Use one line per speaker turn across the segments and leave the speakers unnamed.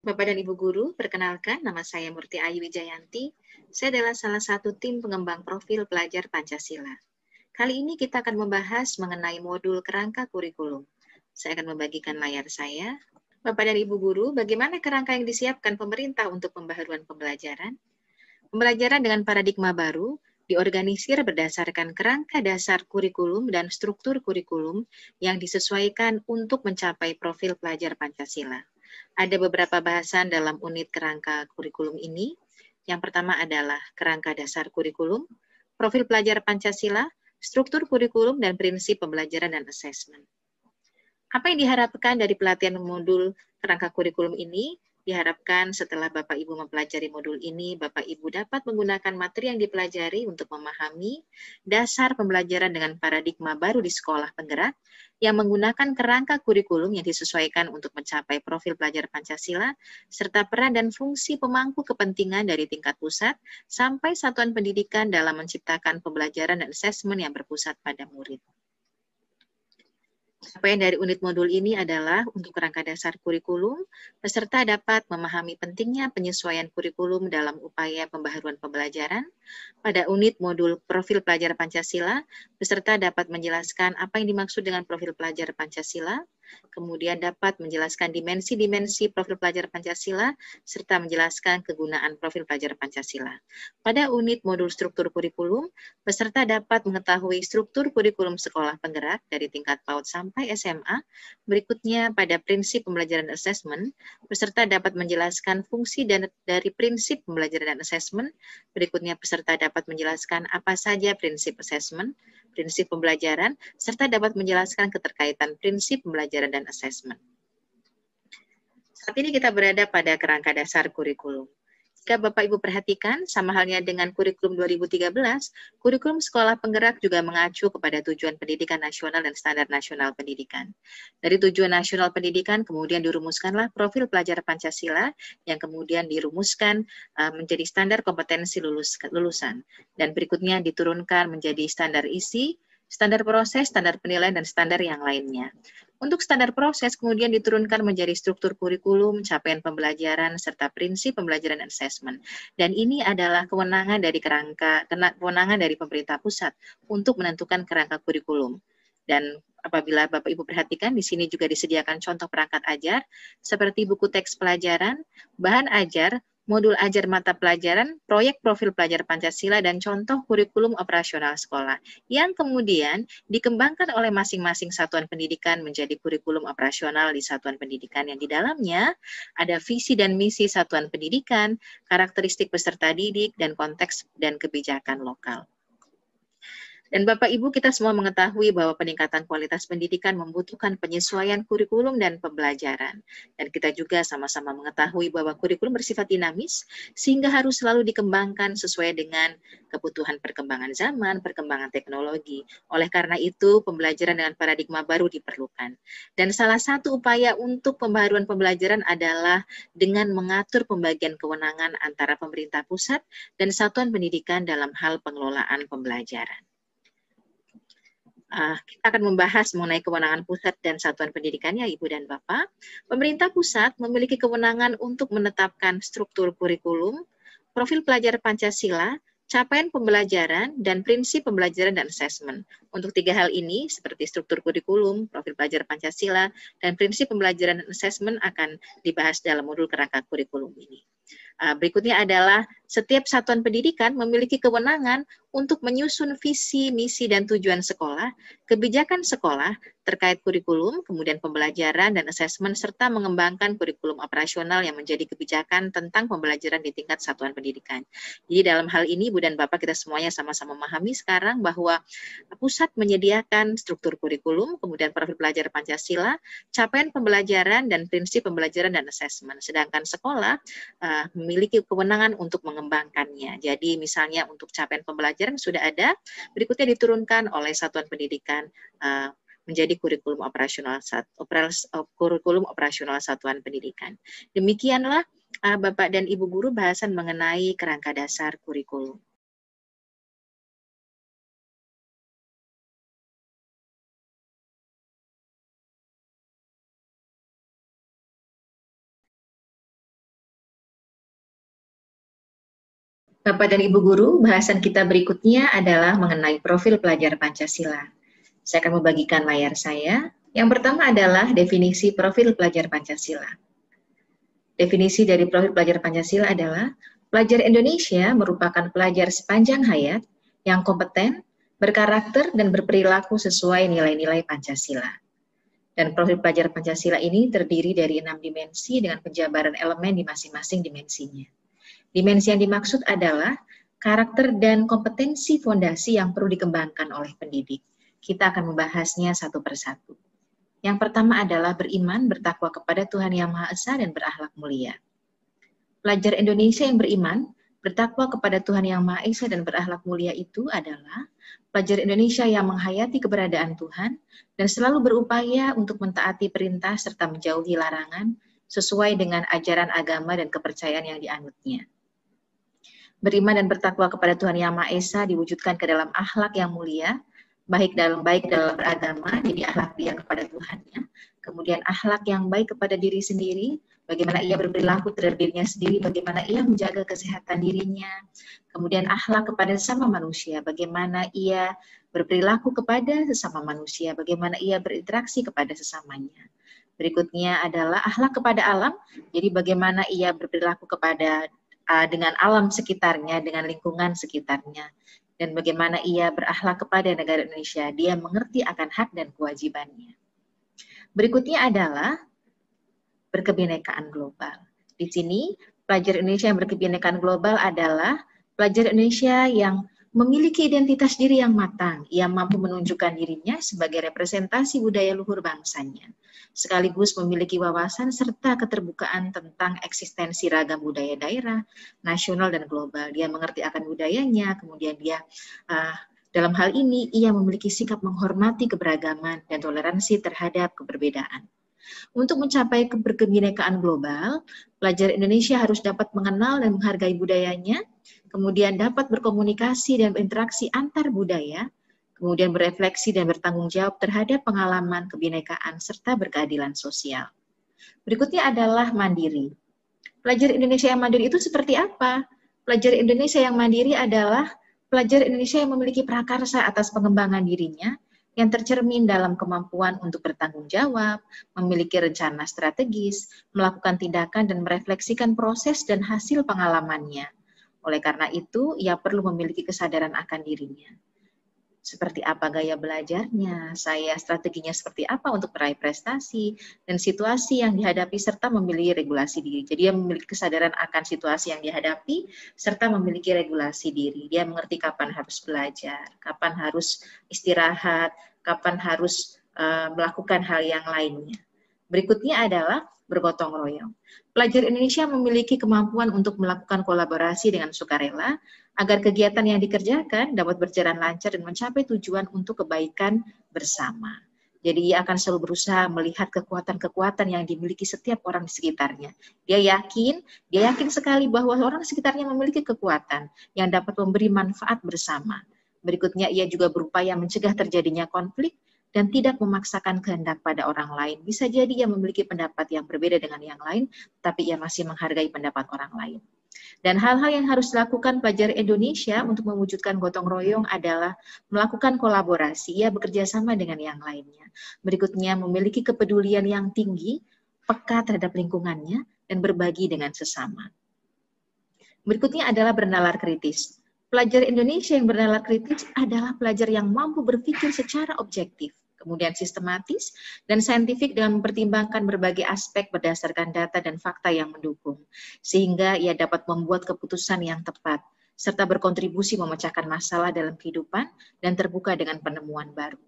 Bapak dan Ibu Guru, perkenalkan nama saya Murti Ayu Wijayanti. Saya adalah salah satu tim pengembang profil pelajar Pancasila. Kali ini kita akan membahas mengenai modul kerangka kurikulum. Saya akan membagikan layar saya. Bapak dan Ibu Guru, bagaimana kerangka yang disiapkan pemerintah untuk pembaharuan pembelajaran? Pembelajaran dengan paradigma baru diorganisir berdasarkan kerangka dasar kurikulum dan struktur kurikulum yang disesuaikan untuk mencapai profil pelajar Pancasila. Ada beberapa bahasan dalam unit kerangka kurikulum ini. Yang pertama adalah kerangka dasar kurikulum, profil pelajar Pancasila, struktur kurikulum, dan prinsip pembelajaran dan asesmen. Apa yang diharapkan dari pelatihan modul kerangka kurikulum ini? Diharapkan setelah Bapak Ibu mempelajari modul ini, Bapak Ibu dapat menggunakan materi yang dipelajari untuk memahami dasar pembelajaran dengan paradigma baru di sekolah penggerak yang menggunakan kerangka kurikulum yang disesuaikan untuk mencapai profil pelajar Pancasila, serta peran dan fungsi pemangku kepentingan dari tingkat pusat sampai satuan pendidikan dalam menciptakan pembelajaran dan asesmen yang berpusat pada murid. Capaian dari unit modul ini adalah untuk kerangka dasar kurikulum, peserta dapat memahami pentingnya penyesuaian kurikulum dalam upaya pembaharuan pembelajaran. Pada unit modul profil pelajar Pancasila, peserta dapat menjelaskan apa yang dimaksud dengan profil pelajar Pancasila, kemudian dapat menjelaskan dimensi-dimensi profil pelajar Pancasila, serta menjelaskan kegunaan profil pelajar Pancasila. Pada unit modul struktur kurikulum, peserta dapat mengetahui struktur kurikulum sekolah penggerak dari tingkat PAUD sampai SMA. Berikutnya, pada prinsip pembelajaran asesmen, peserta dapat menjelaskan fungsi dari prinsip pembelajaran dan asesmen. Berikutnya, peserta dapat menjelaskan apa saja prinsip asesmen, prinsip pembelajaran, serta dapat menjelaskan keterkaitan prinsip pembelajaran dan asesmen. Saat ini kita berada pada kerangka dasar kurikulum. Jika Bapak Ibu perhatikan, sama halnya dengan kurikulum 2013, kurikulum sekolah penggerak juga mengacu kepada tujuan pendidikan nasional dan standar nasional pendidikan. Dari tujuan nasional pendidikan, kemudian dirumuskanlah profil pelajar Pancasila, yang kemudian dirumuskan menjadi standar kompetensi lulusan. Dan berikutnya diturunkan menjadi standar isi, standar proses, standar penilaian, dan standar yang lainnya. Untuk standar proses kemudian diturunkan menjadi struktur kurikulum, capaian pembelajaran, serta prinsip pembelajaran dan asesmen. Dan ini adalah kewenangan dari pemerintah pusat untuk menentukan kerangka kurikulum. Dan apabila Bapak Ibu perhatikan, di sini juga disediakan contoh perangkat ajar, seperti buku teks pelajaran, bahan ajar, modul ajar mata pelajaran, proyek profil pelajar Pancasila, dan contoh kurikulum operasional sekolah, yang kemudian dikembangkan oleh masing-masing satuan pendidikan menjadi kurikulum operasional di satuan pendidikan yang di dalamnya ada visi dan misi satuan pendidikan, karakteristik peserta didik, dan konteks dan kebijakan lokal. Dan Bapak Ibu, kita semua mengetahui bahwa peningkatan kualitas pendidikan membutuhkan penyesuaian kurikulum dan pembelajaran. Dan kita juga sama-sama mengetahui bahwa kurikulum bersifat dinamis, sehingga harus selalu dikembangkan sesuai dengan kebutuhan perkembangan zaman, perkembangan teknologi. Oleh karena itu, pembelajaran dengan paradigma baru diperlukan. Dan salah satu upaya untuk pembaharuan pembelajaran adalah dengan mengatur pembagian kewenangan antara pemerintah pusat dan satuan pendidikan dalam hal pengelolaan pembelajaran. Kita akan membahas mengenai kewenangan pusat dan satuan pendidikannya, Ibu dan Bapak. Pemerintah pusat memiliki kewenangan untuk menetapkan struktur kurikulum, profil pelajar Pancasila, capaian pembelajaran, dan prinsip pembelajaran dan asesmen. Untuk tiga hal ini, seperti struktur kurikulum, profil pelajar Pancasila, dan prinsip pembelajaran dan asesmen akan dibahas dalam modul kerangka kurikulum ini. Berikutnya adalah setiap satuan pendidikan memiliki kewenangan untuk menyusun visi, misi, dan tujuan sekolah, kebijakan sekolah terkait kurikulum, kemudian pembelajaran dan asesmen, serta mengembangkan kurikulum operasional yang menjadi kebijakan tentang pembelajaran di tingkat satuan pendidikan. Jadi dalam hal ini, Ibu dan Bapak, kita semuanya sama-sama memahami sekarang bahwa pusat menyediakan struktur kurikulum, kemudian profil pelajar Pancasila, capaian pembelajaran, dan prinsip pembelajaran dan asesmen. Sedangkan sekolah memiliki kewenangan untuk mengembangkannya. Jadi misalnya untuk capaian pembelajaran sudah ada, berikutnya diturunkan oleh satuan pendidikan menjadi kurikulum operasional satuan pendidikan. Demikianlah Bapak dan Ibu guru bahasan mengenai kerangka dasar kurikulum. Bapak dan Ibu Guru, bahasan kita berikutnya adalah mengenai profil pelajar Pancasila. Saya akan membagikan layar saya. Yang pertama adalah definisi profil pelajar Pancasila. Definisi dari profil pelajar Pancasila adalah pelajar Indonesia merupakan pelajar sepanjang hayat yang kompeten, berkarakter, dan berperilaku sesuai nilai-nilai Pancasila. Dan profil pelajar Pancasila ini terdiri dari 6 dimensi dengan penjabaran elemen di masing-masing dimensinya. Dimensi yang dimaksud adalah karakter dan kompetensi fondasi yang perlu dikembangkan oleh pendidik. Kita akan membahasnya satu persatu. Yang pertama adalah beriman, bertakwa kepada Tuhan Yang Maha Esa dan berakhlak mulia. Pelajar Indonesia yang beriman, bertakwa kepada Tuhan Yang Maha Esa dan berakhlak mulia itu adalah pelajar Indonesia yang menghayati keberadaan Tuhan dan selalu berupaya untuk mentaati perintah serta menjauhi larangan sesuai dengan ajaran agama dan kepercayaan yang dianutnya. Beriman dan bertakwa kepada Tuhan Yang Maha Esa diwujudkan ke dalam akhlak yang mulia, baik dalam beragama, jadi akhlak dia kepada Tuhannya, kemudian akhlak yang baik kepada diri sendiri, bagaimana ia berperilaku terhadap dirinya sendiri, bagaimana ia menjaga kesehatan dirinya, kemudian akhlak kepada sesama manusia, bagaimana ia berperilaku kepada sesama manusia, bagaimana ia berinteraksi kepada sesamanya. Berikutnya adalah akhlak kepada alam, jadi bagaimana ia berperilaku kepada dengan alam sekitarnya, dengan lingkungan sekitarnya, dan bagaimana ia berakhlak kepada negara Indonesia. Dia mengerti akan hak dan kewajibannya. Berikutnya adalah berkebinekaan global. Di sini, pelajar Indonesia yang berkebinekaan global adalah pelajar Indonesia yang memiliki identitas diri yang matang. Ia mampu menunjukkan dirinya sebagai representasi budaya luhur bangsanya, sekaligus memiliki wawasan serta keterbukaan tentang eksistensi ragam budaya daerah, nasional, dan global. Dia mengerti akan budayanya, kemudian dia dalam hal ini ia memiliki sikap menghormati keberagaman dan toleransi terhadap keberbedaan. Untuk mencapai keberkebinekaan global, pelajar Indonesia harus dapat mengenal dan menghargai budayanya, kemudian dapat berkomunikasi dan berinteraksi antar budaya, kemudian berefleksi dan bertanggung jawab terhadap pengalaman kebinekaan serta berkeadilan sosial. Berikutnya adalah mandiri. Pelajar Indonesia yang mandiri itu seperti apa? Pelajar Indonesia yang mandiri adalah pelajar Indonesia yang memiliki prakarsa atas pengembangan dirinya, yang tercermin dalam kemampuan untuk bertanggung jawab, memiliki rencana strategis, melakukan tindakan dan merefleksikan proses dan hasil pengalamannya. Oleh karena itu, ia perlu memiliki kesadaran akan dirinya. Seperti apa gaya belajarnya, strateginya seperti apa untuk meraih prestasi, dan situasi yang dihadapi serta memiliki regulasi diri. Jadi dia memiliki kesadaran akan situasi yang dihadapi serta memiliki regulasi diri. Dia mengerti kapan harus belajar, kapan harus istirahat, kapan harus melakukan hal yang lainnya. Berikutnya adalah bergotong royong. Pelajar Indonesia memiliki kemampuan untuk melakukan kolaborasi dengan sukarela agar kegiatan yang dikerjakan dapat berjalan lancar dan mencapai tujuan untuk kebaikan bersama. Jadi ia akan selalu berusaha melihat kekuatan-kekuatan yang dimiliki setiap orang di sekitarnya. Dia yakin sekali bahwa orang di sekitarnya memiliki kekuatan yang dapat memberi manfaat bersama. Berikutnya ia juga berupaya mencegah terjadinya konflik dan tidak memaksakan kehendak pada orang lain. Bisa jadi ia memiliki pendapat yang berbeda dengan yang lain, tapi ia masih menghargai pendapat orang lain. Dan hal-hal yang harus dilakukan pelajar Indonesia untuk mewujudkan gotong royong adalah melakukan kolaborasi, ia bekerja sama dengan yang lainnya. Berikutnya, memiliki kepedulian yang tinggi, peka terhadap lingkungannya, dan berbagi dengan sesama. Berikutnya adalah bernalar kritis. Pelajar Indonesia yang bernalar kritis adalah pelajar yang mampu berpikir secara objektif, kemudian sistematis dan saintifik dengan mempertimbangkan berbagai aspek berdasarkan data dan fakta yang mendukung, sehingga ia dapat membuat keputusan yang tepat, serta berkontribusi memecahkan masalah dalam kehidupan dan terbuka dengan penemuan baru.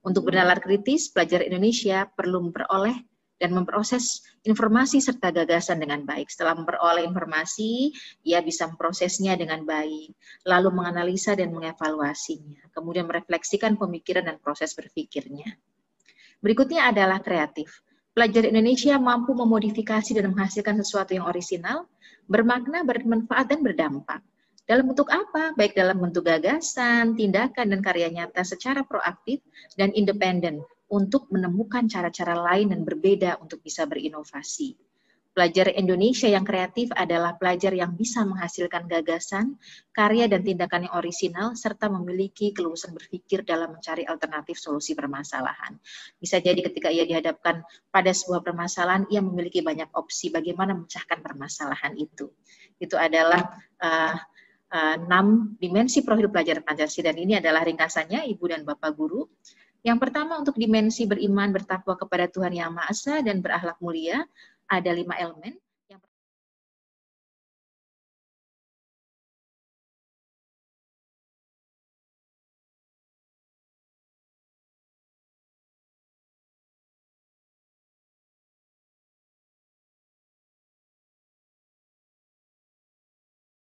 Untuk bernalar kritis, pelajar Indonesia perlu memperoleh dan memproses informasi serta gagasan dengan baik. Setelah memperoleh informasi, ia bisa memprosesnya dengan baik, lalu menganalisa dan mengevaluasinya, kemudian merefleksikan pemikiran dan proses berpikirnya. Berikutnya adalah kreatif. Pelajar Indonesia mampu memodifikasi dan menghasilkan sesuatu yang orisinal, bermakna, bermanfaat, dan berdampak. Dalam bentuk apa? Baik dalam bentuk gagasan, tindakan, dan karya nyata secara proaktif dan independen, untuk menemukan cara-cara lain dan berbeda untuk bisa berinovasi. Pelajar Indonesia yang kreatif adalah pelajar yang bisa menghasilkan gagasan, karya dan tindakan yang orisinal, serta memiliki keluasan berpikir dalam mencari alternatif solusi permasalahan. Bisa jadi ketika ia dihadapkan pada sebuah permasalahan, ia memiliki banyak opsi bagaimana memecahkan permasalahan itu. Itu adalah 6 dimensi profil pelajar Pancasila, dan ini adalah ringkasannya Ibu dan Bapak Guru. Yang pertama, untuk dimensi beriman, bertakwa kepada Tuhan Yang Maha Esa dan berakhlak mulia, ada 5 elemen.